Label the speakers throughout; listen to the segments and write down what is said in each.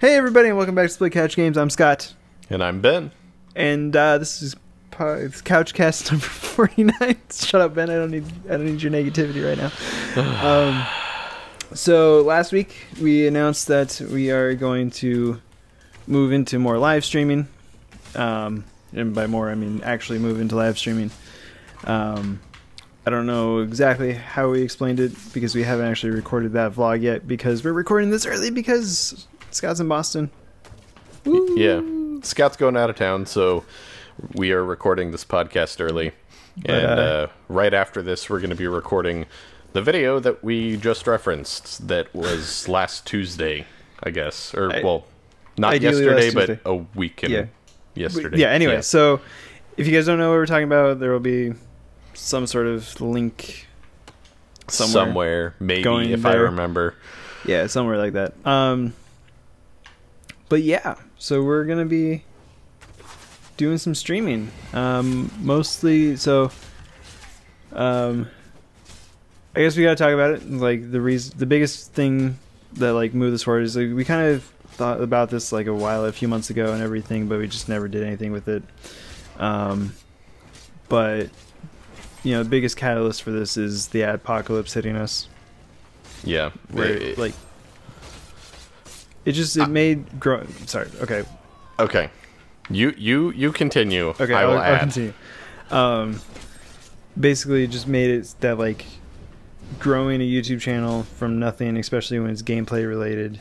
Speaker 1: Hey everybody, and welcome back to Split Couch Games. I'm Scott,
Speaker 2: And I'm Ben.
Speaker 1: and this is it's Couchcast number 49. Shut up, Ben. I don't need your negativity right now. So last week we announced that we are going to move into more live streaming, and by more I mean actually move into live streaming. I don't know exactly how we explained it because we haven't actually recorded that vlog yet, because we're recording this early because Scott's in Boston. Woo!
Speaker 2: Yeah. Scott's going out of town, so we are recording this podcast early. And right after this, we're going to be recording the video that we just referenced that was last Tuesday, I guess. Or, well, not yesterday, but a week and yesterday.
Speaker 1: Yeah, anyway, so if you guys don't know what we're talking about, there will be some sort of link
Speaker 2: somewhere maybe, if I remember.
Speaker 1: Yeah, somewhere like that. But yeah, so we're gonna be doing some streaming, mostly. So, I guess we gotta talk about it. Like the biggest thing that like moved this forward is like we kind of thought about this like a few months ago and everything, but we just never did anything with it. But you know, the biggest catalyst for this is the adpocalypse hitting us.
Speaker 2: Yeah,
Speaker 1: where like. It made grow. Sorry. Okay.
Speaker 2: Okay. You continue.
Speaker 1: Okay.
Speaker 2: I'll
Speaker 1: I'll continue. Basically, it just made it that like growing a YouTube channel from nothing, especially when it's gameplay related,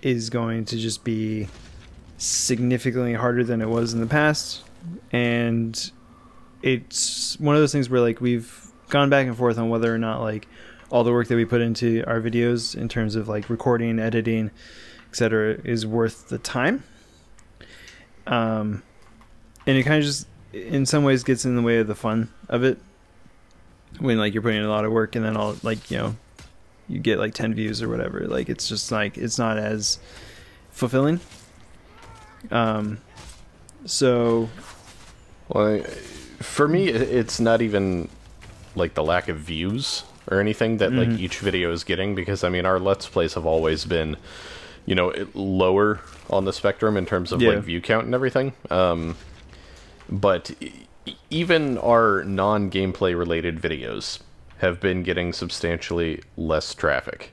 Speaker 1: is going to just be significantly harder than it was in the past, and it's one of those things where like we've gone back and forth on whether or not like all the work that we put into our videos in terms of like recording, editing, etc. is worth the time. And it kind of just in some ways gets in the way of the fun of it when like you're putting in a lot of work and then all like, you know, you get like 10 views or whatever. Like it's just like it's not as fulfilling. So
Speaker 2: well, for me it's not even like the lack of views or anything that like each video is getting, because I mean our Let's Plays have always been, you know, lower on the spectrum in terms of like view count and everything. But even our non-gameplay related videos have been getting substantially less traffic.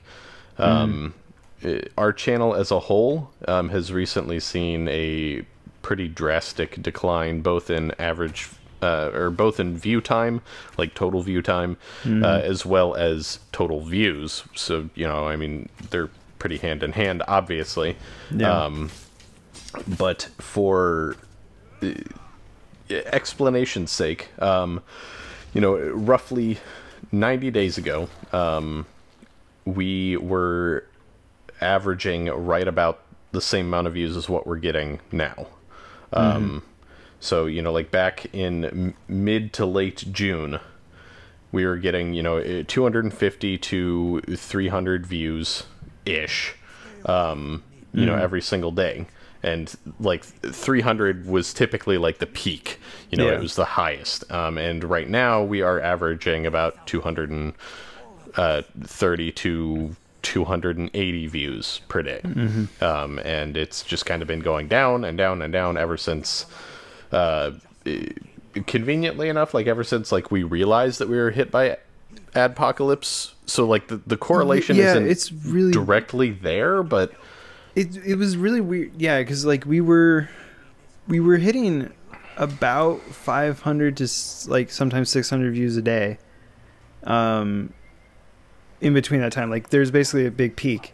Speaker 2: Our channel as a whole has recently seen a pretty drastic decline, both in average or both in view time, like total view time, as well as total views. So, you know, I mean, they're pretty hand in hand, obviously. Yeah. But for explanation's sake, you know, roughly 90 days ago, we were averaging right about the same amount of views as what we're getting now. So, you know, like back in mid to late June, we were getting, you know, 250 to 300 views-ish, you know, every single day. And, like, 300 was typically, like, the peak. You know, it was the highest. And right now, we are averaging about 230 to 280 views per day. And it's just kind of been going down and down and down ever since... conveniently enough, like ever since like we realized that we were hit by adpocalypse, so like the correlation isn't
Speaker 1: it's really
Speaker 2: directly there, but
Speaker 1: it was really weird. Yeah, because like we were hitting about 500 to like sometimes 600 views a day. In between that time, like there's basically a big peak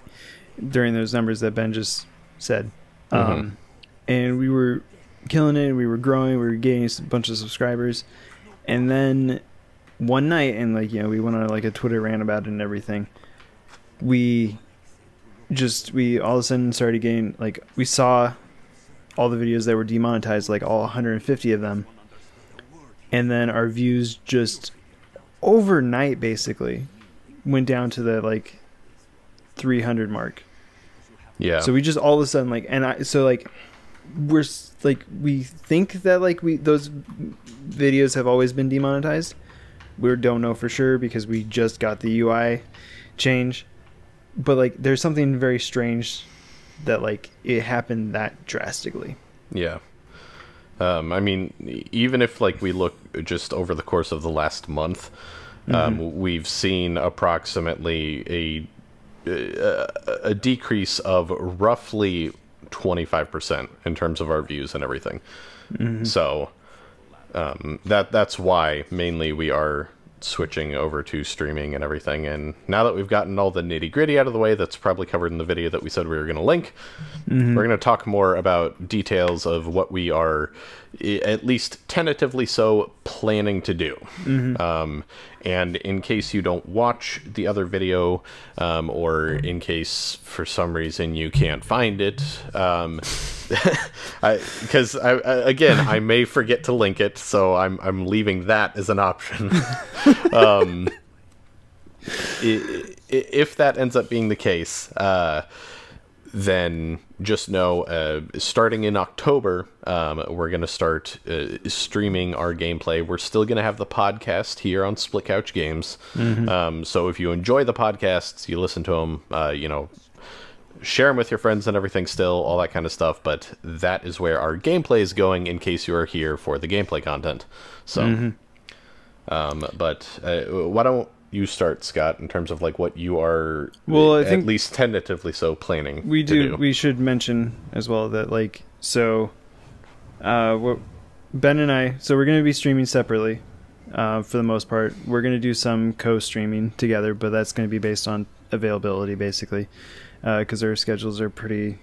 Speaker 1: during those numbers that Ben just said, and we were killing it, we were growing, we were getting a bunch of subscribers, and then one night, and like, you know, we went on like a Twitter rant about it and everything, we all of a sudden started getting like, we saw all the videos that were demonetized, like all 150 of them, and then our views just overnight basically went down to the like 300 mark.
Speaker 2: Yeah,
Speaker 1: so we just all of a sudden like, so like we're like, we think that like those videos have always been demonetized. We don't know for sure because we just got the UI change, but like there's something very strange that like it happened that drastically.
Speaker 2: Yeah. I mean, even if like we look just over the course of the last month, we've seen approximately a decrease of roughly 25% in terms of our views and everything. So that's why mainly we are switching over to streaming and everything. And now that we've gotten all the nitty gritty out of the way, that's probably covered in the video that we said we were going to link. We're going to talk more about details of what we are, at least tentatively so, planning to do. And in case you don't watch the other video, or in case for some reason you can't find it, because again, I may forget to link it, so I'm leaving that as an option. If that ends up being the case, then just know, starting in October, we're going to start streaming our gameplay. We're still going to have the podcast here on Split Couch Games. So if you enjoy the podcasts, you listen to them, you know, share them with your friends and everything still, all that kind of stuff. But that is where our gameplay is going in case you are here for the gameplay content. So, but why don't you start, Scott, in terms of like what you are,
Speaker 1: well, I think
Speaker 2: at least tentatively so, planning
Speaker 1: we
Speaker 2: to
Speaker 1: do. We should mention as well that like, so what Ben and I, so we're going to be streaming separately for the most part. We're going to do some co-streaming together, but that's going to be based on availability basically, because our schedules are pretty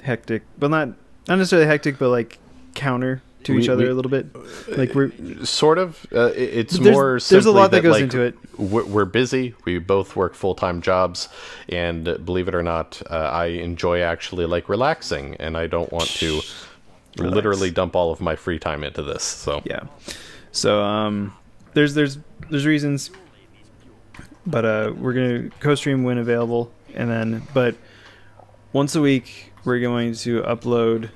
Speaker 1: hectic, but not necessarily hectic, but like counter to each other a little bit. Like we're
Speaker 2: sort of it's
Speaker 1: there's,
Speaker 2: more
Speaker 1: there's a lot that goes
Speaker 2: like,
Speaker 1: into it.
Speaker 2: We're busy, we both work full-time jobs, and believe it or not, I enjoy actually like relaxing, and I don't want to literally dump all of my free time into this. So
Speaker 1: yeah, so there's reasons, but we're gonna co-stream when available, and then but once a week we're going to upload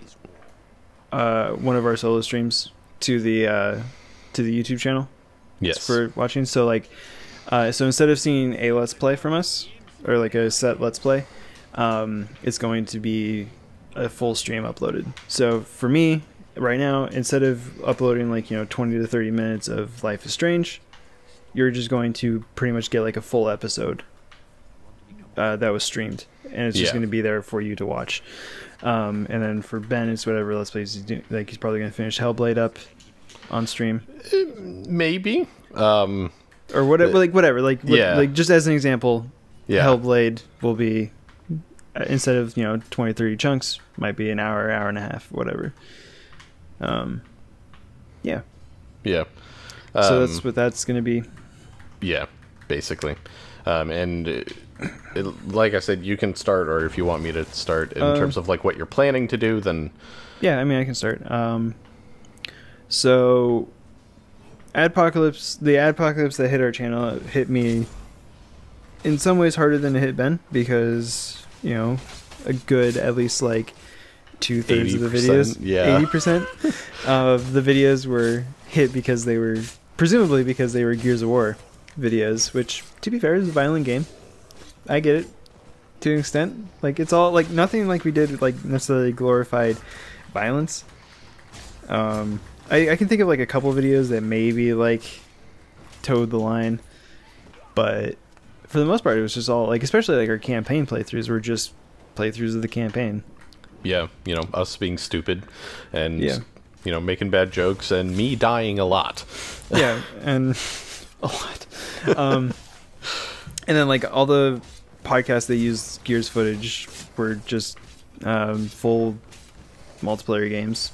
Speaker 1: one of our solo streams to the YouTube channel.
Speaker 2: Yes,
Speaker 1: for watching. So like, so instead of seeing a let's play from us or like a set let's play, it's going to be a full stream uploaded. So for me right now, instead of uploading like 20 to 30 minutes of Life is Strange, you're just going to pretty much get like a full episode that was streamed, and it's just going to be there for you to watch. And then for Ben, it's whatever let's play he's doing. Like he's probably going to finish Hellblade up on stream,
Speaker 2: maybe,
Speaker 1: or whatever. Like just as an example, Hellblade will be instead of 20, 30 chunks, might be an hour and a half, whatever. Yeah. So that's what that's going to be.
Speaker 2: Yeah, basically. And like I said, you can start, or if you want me to start in terms of like what you're planning to do, then
Speaker 1: yeah, I mean I can start. So the Adpocalypse that hit our channel hit me in some ways harder than it hit Ben, because a good at least like 2/3 of the videos, 80% of the videos were hit because they were presumably Gears of War videos, which to be fair is a violent game. I get it to an extent. Like it's all like nothing like we did like necessarily glorified violence. I can think of like a couple videos that maybe like towed the line, but for the most part it was just all like, especially like our campaign playthroughs were just playthroughs of the campaign.
Speaker 2: Yeah, us being stupid and making bad jokes and me dying a lot.
Speaker 1: Yeah, and a lot. And then like all the podcasts that used Gears footage were just full multiplayer games.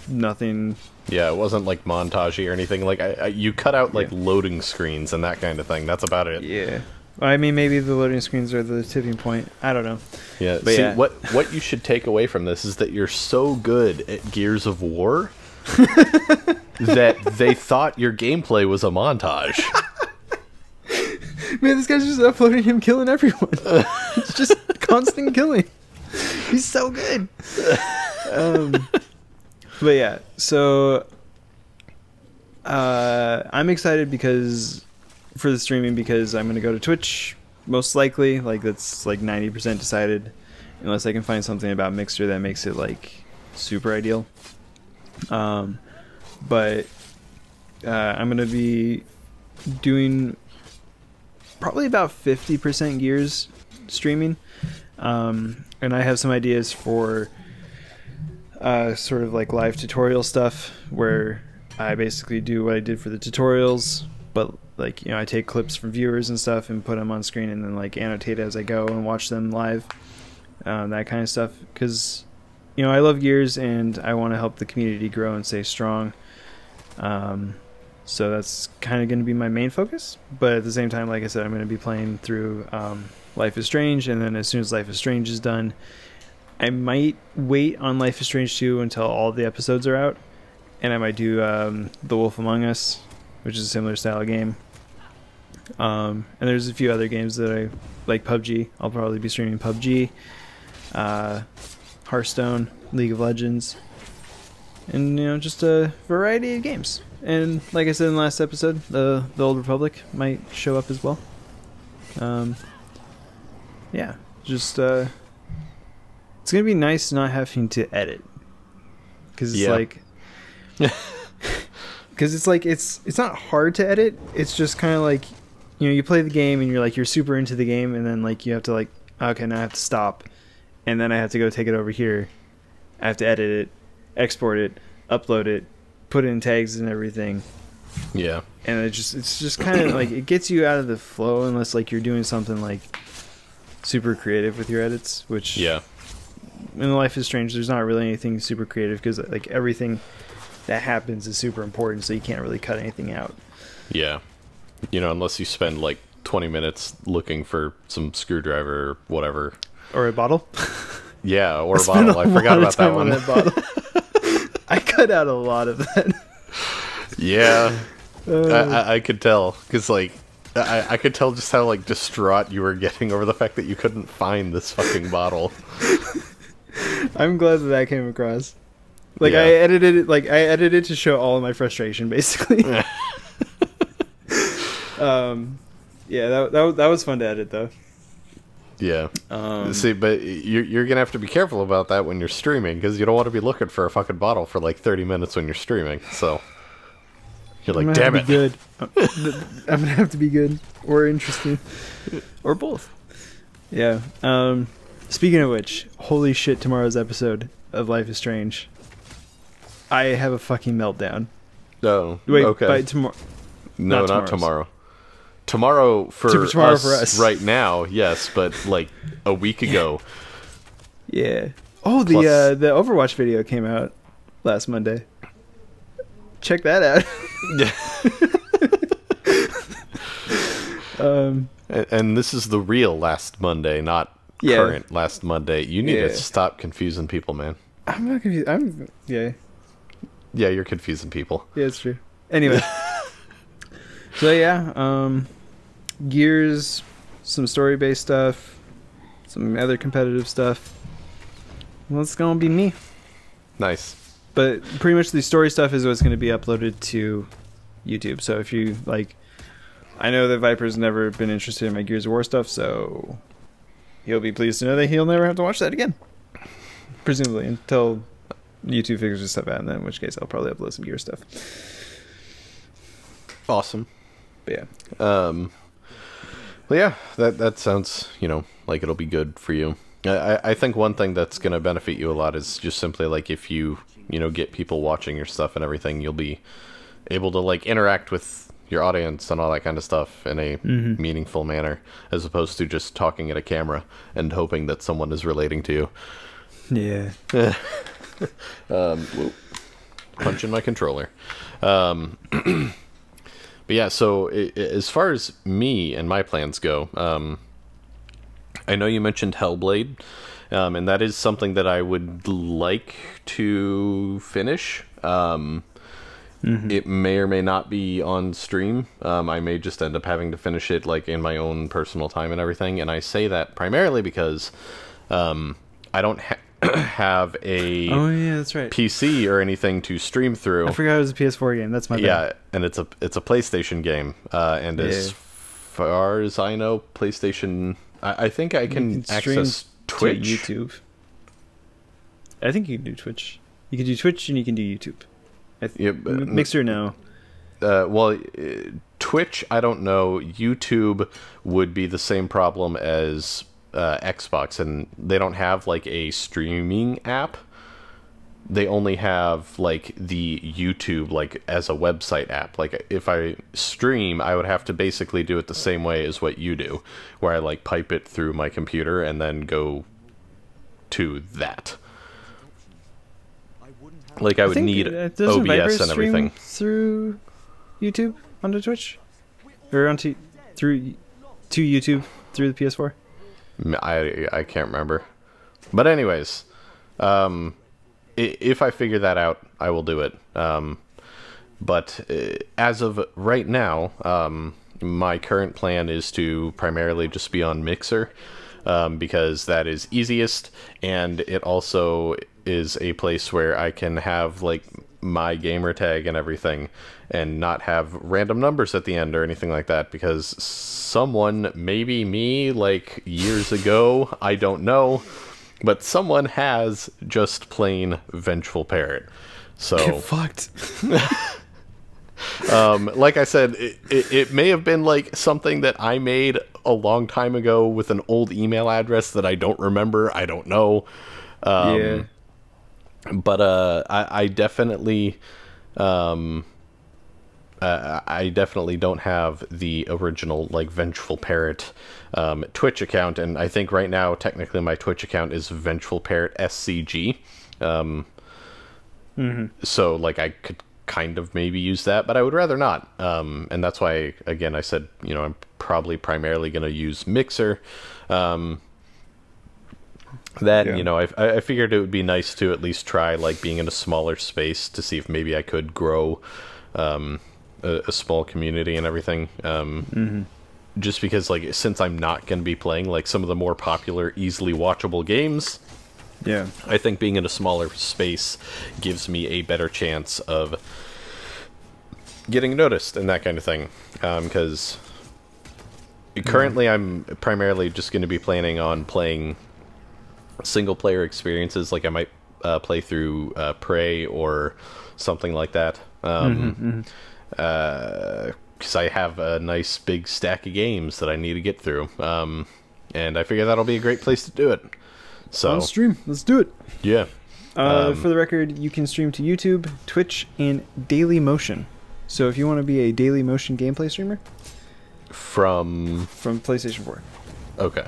Speaker 1: Nothing.
Speaker 2: Yeah, it wasn't like montagey or anything. Like you cut out like loading screens and that kind of thing. That's about it.
Speaker 1: Yeah. I mean, maybe the loading screens are the tipping point. I don't know.
Speaker 2: Yeah. But see, what you should take away from this is that you're so good at Gears of War that they thought your gameplay was a montage.
Speaker 1: Man, this guy's just uploading him killing everyone. It's just constant killing. He's so good. But yeah, so I'm excited for the streaming because I'm going to go to Twitch most likely. Like that's like 90% decided, unless I can find something about Mixer that makes it like super ideal. But I'm gonna be doing probably about 50% Gears streaming, and I have some ideas for sort of like live tutorial stuff where I basically do what I did for the tutorials, but like, you know, I take clips from viewers and stuff and put them on screen and then like annotate as I go and watch them live, that kind of stuff, because, you know, I love Gears and I want to help the community grow and stay strong. So that's kind of going to be my main focus, but at the same time, like I said, I'm going to be playing through Life is Strange, and then as soon as Life is Strange is done, I might wait on Life is Strange 2 until all the episodes are out, and I might do The Wolf Among Us, which is a similar style game. And there's a few other games that I like. PUBG, I'll probably be streaming PUBG, Hearthstone, League of Legends, and, you know, just a variety of games. And like I said in the last episode, the Old Republic might show up as well. Yeah, just it's gonna be nice not having to edit, because it's like, because it's like it's not hard to edit. It's just kind of like, you know, you play the game and you're super into the game, and then like you have to like, okay, now I have to stop, and then I have to go take it over here. I have to edit it, export it, upload it, put in tags and everything.
Speaker 2: Yeah.
Speaker 1: And it's just kind of like, it gets you out of the flow unless like you're doing something like super creative with your edits, which,
Speaker 2: yeah,
Speaker 1: in Life is Strange there's not really anything super creative, because like everything that happens is super important, so you can't really cut anything out.
Speaker 2: Yeah. You know, unless you spend like 20 minutes looking for some screwdriver or whatever.
Speaker 1: Or a bottle.
Speaker 2: Yeah, or a bottle. I forgot about that one.
Speaker 1: That bottle. I cut out a lot of that.
Speaker 2: Yeah. I could tell, because like I could tell just how like distraught you were getting over the fact that you couldn't find this fucking bottle.
Speaker 1: I'm glad that came across. Like, yeah. I edited it to show all of my frustration, basically. Yeah, that was fun to edit, though.
Speaker 2: Yeah. See, but you're gonna have to be careful about that when you're streaming, because you don't want to be looking for a fucking bottle for like 30 minutes when you're streaming. So you're like, damn it.
Speaker 1: Good. I'm gonna have to be good or interesting or both. Yeah. Speaking of which, holy shit! Tomorrow's episode of Life is Strange, I have a fucking meltdown.
Speaker 2: No.
Speaker 1: Wait.
Speaker 2: Okay.
Speaker 1: By tomorrow.
Speaker 2: No, not tomorrow. Tomorrow for us right now, yes, but like a week ago.
Speaker 1: Yeah. Oh, the Overwatch video came out last Monday. Check that out.
Speaker 2: And this is the real last Monday, not current last Monday. You need to stop confusing people, man.
Speaker 1: I'm not confused. Yeah,
Speaker 2: you're confusing people.
Speaker 1: Yeah, it's true. Anyway. So yeah, Gears, some story-based stuff, some other competitive stuff. Well, it's gonna be me.
Speaker 2: Nice.
Speaker 1: But pretty much the story stuff is what's gonna be uploaded to YouTube. So if you like, I know that Viper's never been interested in my Gears of War stuff, so he'll be pleased to know that he'll never have to watch that again. Presumably, until YouTube figures this stuff out, and then in which case I'll probably upload some Gears stuff.
Speaker 2: Awesome.
Speaker 1: But yeah.
Speaker 2: Well, yeah, that sounds, you know, like it'll be good for you. I think one thing that's going to benefit you a lot is just simply like if you know, get people watching your stuff and everything, you'll be able to like interact with your audience and all that kind of stuff in a meaningful manner, as opposed to just talking at a camera and hoping that someone is relating to you.
Speaker 1: Yeah.
Speaker 2: Punching my controller. But yeah, so as far as me and my plans go, I know you mentioned Hellblade, and that is something that I would like to finish. It may or may not be on stream. I may just end up having to finish it like in my own personal time and everything. And I say that primarily because I don't have a
Speaker 1: that's right.
Speaker 2: PC or anything to stream through.
Speaker 1: I forgot it was a PS4 game. That's my bad.
Speaker 2: Yeah, and it's a PlayStation game. And as far as I know, PlayStation. I think I can access Twitch?
Speaker 1: to YouTube. I think you can do Twitch. You can do Twitch and you can do YouTube. Mixer, no.
Speaker 2: Twitch, I don't know. YouTube would be the same problem as Xbox, and they don't have like a streaming app. They only have like the YouTube like as a website app. Like if I stream, I would have to basically do it the same way as what you do, where I like pipe it through my computer and then go to that. Like I would need OBS and everything
Speaker 1: through YouTube onto Twitch, or onto to YouTube through the PS4.
Speaker 2: I can't remember, but anyways, if I figure that out, I will do it. But as of right now, my current plan is to primarily just be on Mixer, because that is easiest, and it also is a place where I can have like my gamer tag and everything and not have random numbers at the end or anything like that, because someone, maybe me, like years ago, I don't know, but someone has just plain Vengeful Parrot. So
Speaker 1: get fucked.
Speaker 2: Like I said, it may have been like something that I made a long time ago with an old email address that I don't remember. I don't know.
Speaker 1: Yeah.
Speaker 2: But I definitely I definitely don't have the original like Vengeful Parrot Twitch account, and I think right now technically my Twitch account is Vengeful Parrot SCG. So like I could kind of maybe use that, but I would rather not. And that's why again I said, you know, I'm probably primarily going to use Mixer. You know, I figured it would be nice to at least try like being in a smaller space to see if maybe I could grow a small community and everything. Just because like since I'm not going to be playing like some of the more popular, easily watchable games,
Speaker 1: yeah,
Speaker 2: I think being in a smaller space gives me a better chance of getting noticed and that kind of thing. Because currently I'm primarily just going to be planning on playing single player experiences. Like I might play through Prey or something like that. Because I have a nice big stack of games that I need to get through. And I figure that'll be a great place to do it. So
Speaker 1: on stream, let's do it.
Speaker 2: Yeah.
Speaker 1: For the record, you can stream to YouTube, Twitch, and Daily Motion. So if you want to be a Daily Motion gameplay streamer,
Speaker 2: from
Speaker 1: PlayStation 4.
Speaker 2: Okay.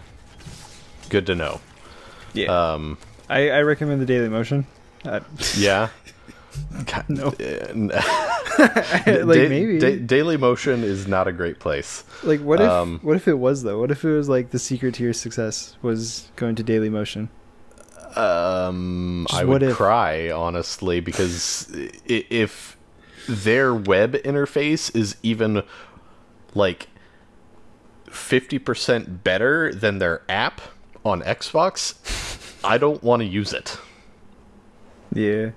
Speaker 2: Good to know.
Speaker 1: Yeah. I recommend the Daily Motion.
Speaker 2: Yeah.
Speaker 1: No.
Speaker 2: Like maybe Daily Motion is not a great place.
Speaker 1: Like what if it was though? What if it was like the secret to your success was going to Daily Motion?
Speaker 2: I would cry honestly, because if their web interface is even like 50% better than their app on Xbox, I don't want to use it.
Speaker 1: Yeah.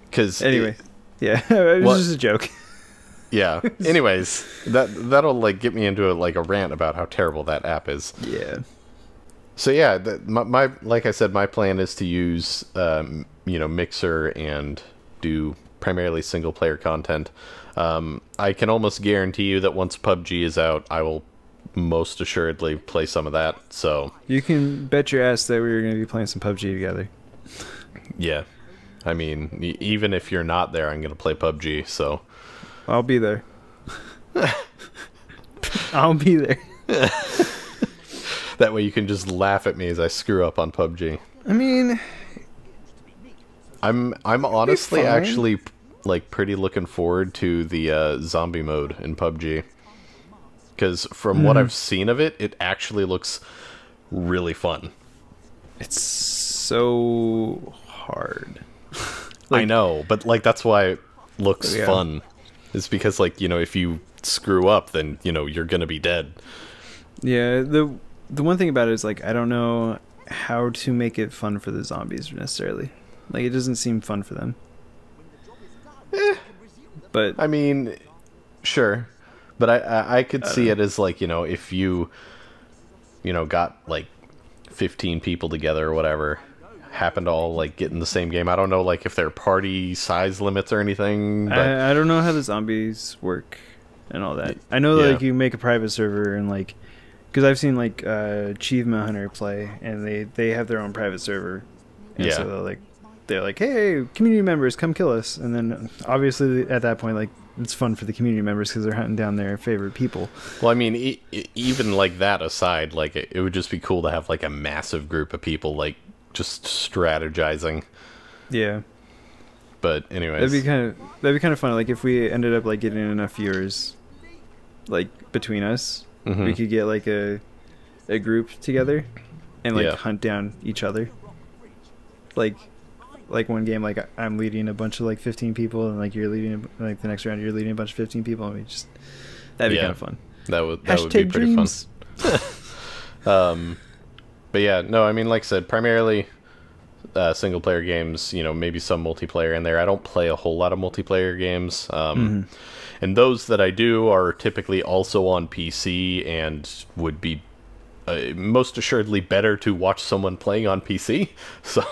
Speaker 2: Because
Speaker 1: anyway, yeah, it was just a joke.
Speaker 2: Yeah. Anyways, that'll like get me into a rant about how terrible that app is.
Speaker 1: Yeah.
Speaker 2: So yeah, my like I said, my plan is to use Mixer and do primarily single player content. I can almost guarantee you that once PUBG is out, I will most assuredly play some of that. So
Speaker 1: you can bet your ass that we're going to be playing some PUBG together.
Speaker 2: Yeah. I mean, even if you're not there, I'm going to play PUBG, so...
Speaker 1: I'll be there. I'll be there.
Speaker 2: That way you can just laugh at me as I screw up on PUBG.
Speaker 1: I mean...
Speaker 2: I'm honestly actually, like, pretty looking forward to the zombie mode in PUBG. Because from what I've seen of it, it actually looks really fun.
Speaker 1: It's so hard.
Speaker 2: I know, but like that's why it looks fun. It's because like, if you screw up, then you're gonna be dead.
Speaker 1: Yeah, the one thing about it is like I don't know how to make it fun for the zombies necessarily. Like it doesn't seem fun for them. But
Speaker 2: I mean, sure, but I could see it as like if you got like 15 people together or whatever happen to all like get in the same game. I don't know like if there are party size limits or anything, but
Speaker 1: I don't know how the zombies work and all that. I know like you make a private server and like, because I've seen like Achievement Hunter play, and they have their own private server, and so they're like, hey, community members, come kill us. And then obviously at that point, like, it's fun for the community members because they're hunting down their favorite people.
Speaker 2: Well, I mean, even like that aside, like it would just be cool to have like a massive group of people like just strategizing.
Speaker 1: Yeah.
Speaker 2: But anyways,
Speaker 1: that'd be kind of fun. Like if we ended up like getting enough viewers, like between us, we could get like a group together and like hunt down each other. Like one game, like I'm leading a bunch of like 15 people, and like you're leading, like the next round you're leading a bunch of 15 people, and that'd be kind of fun.
Speaker 2: That would be pretty fun. But yeah, no, I mean, like I said, primarily single player games. You know, maybe some multiplayer in there. I don't play a whole lot of multiplayer games. And those that I do are typically also on PC and would be most assuredly better to watch someone playing on PC. So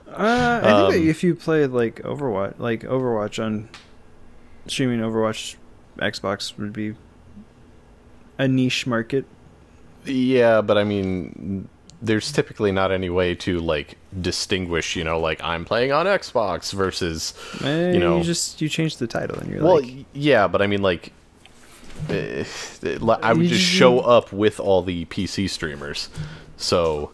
Speaker 1: I think that if you played like Overwatch on streaming Overwatch, Xbox would be a niche market.
Speaker 2: Yeah, but I mean, there's typically not any way to like distinguish, you know, like I'm playing on Xbox versus, you know,
Speaker 1: you change the title and you're
Speaker 2: yeah, but I mean, like, I would just show up with all the PC streamers, so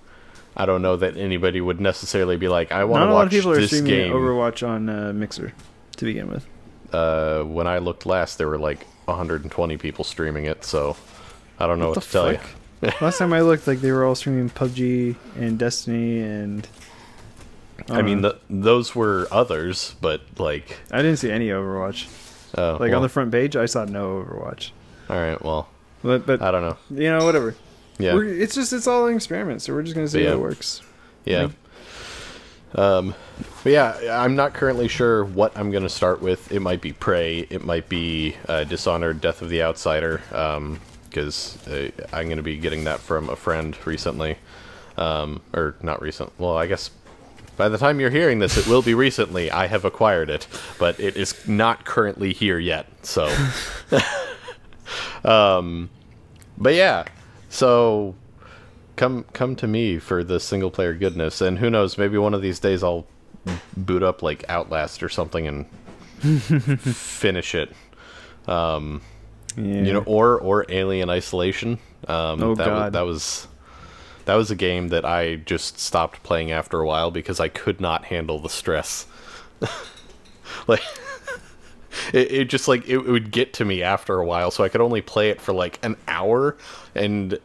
Speaker 2: I don't know that anybody would necessarily be like, I want to watch this game. Not a lot of people are streaming
Speaker 1: Overwatch on Mixer to begin with.
Speaker 2: When I looked last, there were like 120 people streaming it, so I don't know what to tell you.
Speaker 1: Last time I looked, like they were all streaming PUBG and Destiny and.
Speaker 2: I mean, those were others, but like
Speaker 1: I didn't see any Overwatch.
Speaker 2: Oh,
Speaker 1: like on the front page, I saw no Overwatch.
Speaker 2: All right, well,
Speaker 1: but
Speaker 2: I don't know.
Speaker 1: You know, whatever.
Speaker 2: Yeah,
Speaker 1: it's all an experiment, so we're just gonna see how it works.
Speaker 2: Yeah. But yeah, I'm not currently sure what I'm gonna start with. It might be Prey. It might be Dishonored: Death of the Outsider. Because I'm going to be getting that from a friend recently. Or not recent. Well, I guess by the time you're hearing this, it will be recently. I have acquired it, but it is not currently here yet. So, but yeah, so come to me for the single player goodness, and who knows, maybe one of these days I'll boot up like Outlast or something and finish it. You know, or Alien Isolation. God. That was a game that I just stopped playing after a while because I could not handle the stress. Like it just like it would get to me after a while, so I could only play it for like an hour, and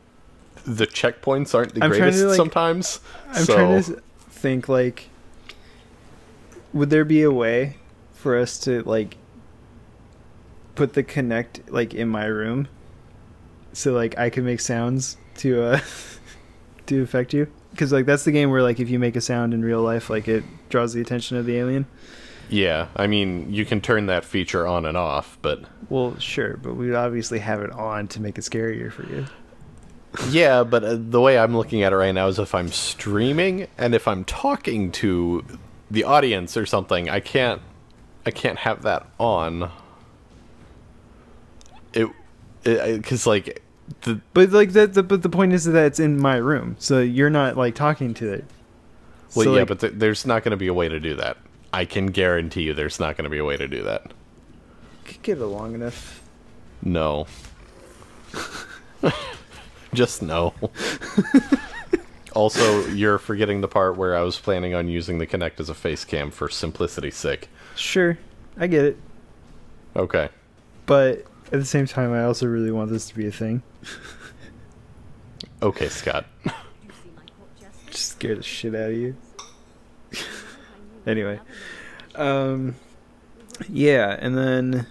Speaker 2: the checkpoints aren't the greatest sometimes.
Speaker 1: I'm trying to think, like, would there be a way for us to like put the Kinect like in my room so like I could make sounds to to affect you, because like that's the game where like if you make a sound in real life, like it draws the attention of the alien.
Speaker 2: Yeah, I mean, you can turn that feature on and off, but
Speaker 1: well, sure, but we'd obviously have it on to make it scarier for you.
Speaker 2: Yeah, but the way I'm looking at it right now is if I'm streaming and if I'm talking to the audience or something, I can't have that on. Because like
Speaker 1: but the point is that it's in my room, so you're not like talking to it.
Speaker 2: Well,
Speaker 1: so,
Speaker 2: yeah,
Speaker 1: like,
Speaker 2: but there's not going to be a way to do that. I can guarantee you there's not going to be a way to do that.
Speaker 1: Could give it long enough.
Speaker 2: No. Just no. Also, you're forgetting the part where I was planning on using the Kinect as a face cam for simplicity's sake.
Speaker 1: Sure, I get it.
Speaker 2: Okay.
Speaker 1: But at the same time, I also really want this to be a thing.
Speaker 2: Okay, Scott.
Speaker 1: Just scare the shit out of you. Anyway. Yeah, and then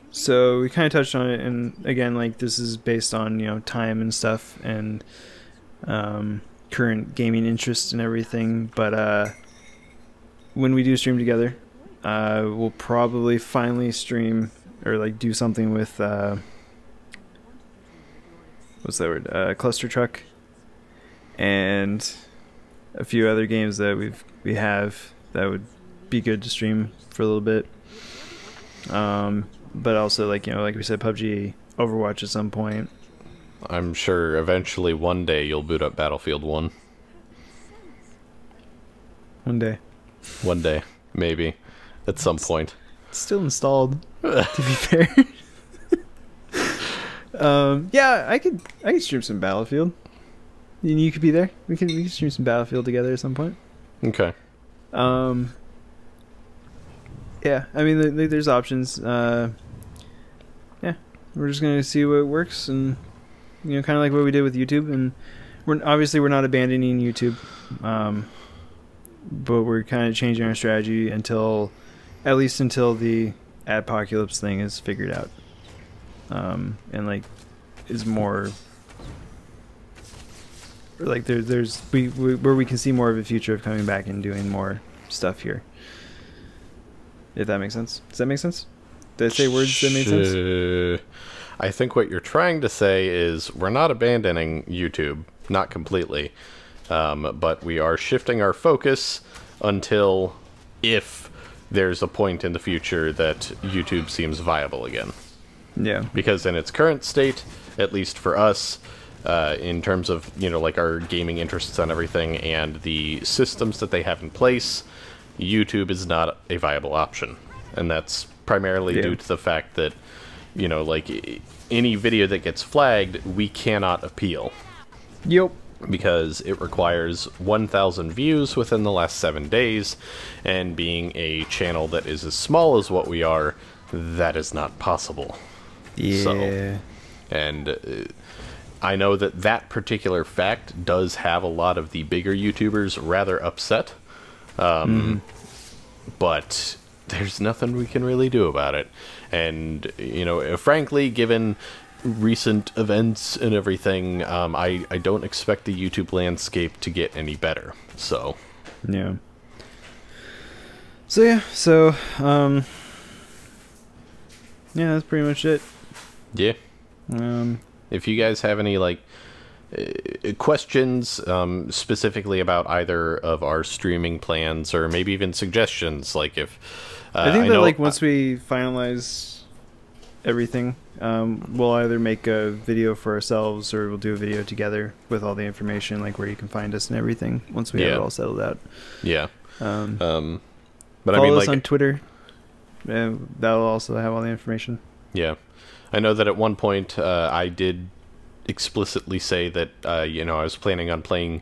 Speaker 1: so we kind of touched on it, and again, like, this is based on, you know, time and stuff, and current gaming interest and everything, but when we do stream together, we'll probably finally stream or like do something with what's that word, Cluster Truck, and a few other games that we have that would be good to stream for a little bit. But also, like, you know, like we said, PUBG, Overwatch at some point.
Speaker 2: I'm sure eventually one day you'll boot up Battlefield 1.
Speaker 1: One day.
Speaker 2: One day, maybe, at some point.
Speaker 1: It's still installed, to be fair. Yeah, I could stream some Battlefield. You could be there. We could stream some Battlefield together at some point.
Speaker 2: Okay.
Speaker 1: Yeah, I mean, there's options. Yeah, we're just gonna see what works, and you know, kind of like what we did with YouTube. And we're not abandoning YouTube, but we're kind of changing our strategy at least until the Adpocalypse thing is figured out, and like is more like there's where we can see more of a future of coming back and doing more stuff here. If that makes sense. Does that make sense? Did I say words that made sense?
Speaker 2: I think what you're trying to say is we're not abandoning YouTube, not completely, but we are shifting our focus until if there's a point in the future that YouTube seems viable again.
Speaker 1: Yeah.
Speaker 2: Because in its current state, at least for us, in terms of, you know, like our gaming interests and everything and the systems that they have in place, YouTube is not a viable option. And that's primarily due to the fact that, you know, like any video that gets flagged, we cannot appeal.
Speaker 1: Yep.
Speaker 2: Because it requires 1,000 views within the last 7 days, and being a channel that is as small as what we are, that is not possible.
Speaker 1: Yeah.
Speaker 2: So, and I know that that particular fact does have a lot of the bigger YouTubers rather upset, but there's nothing we can really do about it. And, you know, frankly, given recent events and everything, I don't expect the YouTube landscape to get any better. So
Speaker 1: yeah. Yeah, that's pretty much it.
Speaker 2: Yeah. If you guys have any like questions specifically about either of our streaming plans, or maybe even suggestions, like if
Speaker 1: I think that like once we finalize everything, we'll either make a video for ourselves or we'll do a video together with all the information, like where you can find us and everything, once we have it all settled out.
Speaker 2: Yeah.
Speaker 1: But
Speaker 2: I mean,
Speaker 1: us on Twitter. That'll also have all the information.
Speaker 2: Yeah. I know that at one point I did explicitly say that you know, I was planning on playing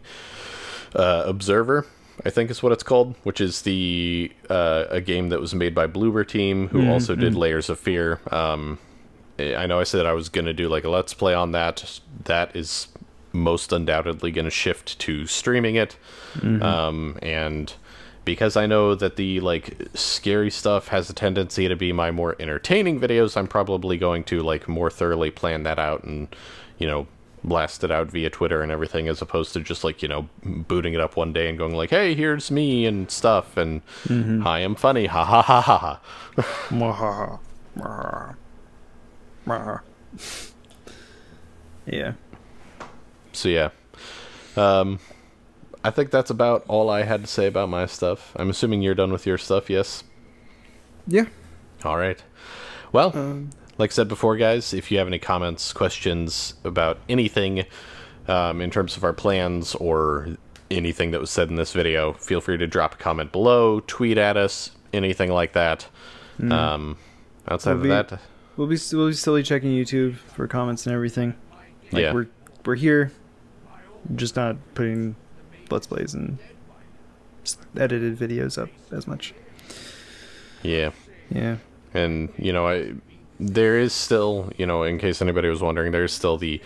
Speaker 2: Observer, I think is what it's called, which is the a game that was made by Bloober Team, who also did Layers of Fear. I know I said I was going to do like a Let's Play on that. That is most undoubtedly going to shift to streaming it. And because I know that the like scary stuff has a tendency to be my more entertaining videos, I'm probably going to like more thoroughly plan that out and, you know, blast it out via Twitter and everything, as opposed to just like, you know, booting it up one day and going like, hey, here's me and stuff, and I am funny, ha ha ha ha ha.
Speaker 1: Yeah.
Speaker 2: So yeah, I think that's about all I had to say about my stuff. I'm assuming you're done with your stuff, yes?
Speaker 1: Yeah.
Speaker 2: All right. Well, like I said before, guys, if you have any comments, questions about anything in terms of our plans or anything that was said in this video, feel free to drop a comment below, tweet at us, anything like that. Outside of that,
Speaker 1: we'll be still checking YouTube for comments and everything. Like,
Speaker 2: yeah,
Speaker 1: we're here, just not putting Let's Plays and edited videos up as much.
Speaker 2: Yeah.
Speaker 1: Yeah.
Speaker 2: And, you know, there is still, you know, in case anybody was wondering, there's still the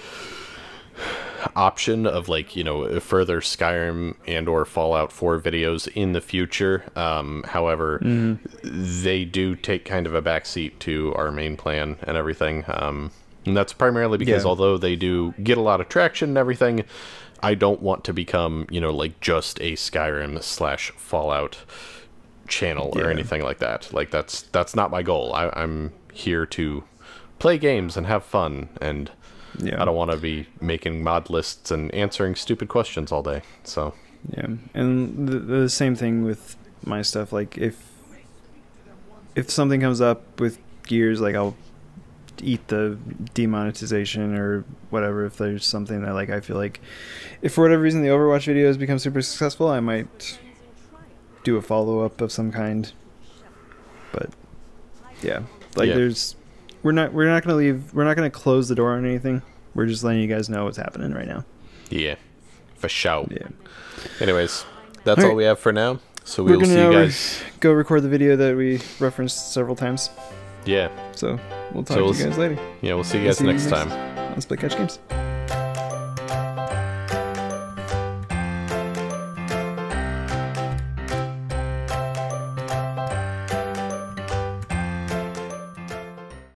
Speaker 2: option of, like, you know, further Skyrim and or Fallout 4 videos in the future. However, they do take kind of a backseat to our main plan and everything. And that's primarily because although they do get a lot of traction and everything, I don't want to become, you know, like just a Skyrim / Fallout channel or anything like that. Like that's not my goal. I'm here to play games and have fun and
Speaker 1: Yeah.
Speaker 2: I don't want to be making mod lists and answering stupid questions all day. So
Speaker 1: Yeah, and the same thing with my stuff. Like if something comes up with Gears, like I'll eat the demonetization or whatever. If there's something that like I feel like, if for whatever reason the Overwatch video has become super successful, I might do a follow up of some kind. But yeah, like we're not gonna close the door on anything. We're just letting you guys know what's happening right now.
Speaker 2: yeah, for sure.
Speaker 1: Yeah.
Speaker 2: Anyways, that's all we have for now. So we'll see you guys.
Speaker 1: Go record the video that we referenced several times.
Speaker 2: Yeah.
Speaker 1: So we'll talk to you guys later.
Speaker 2: Yeah, we'll see you guys next time
Speaker 1: on Split Catch Games.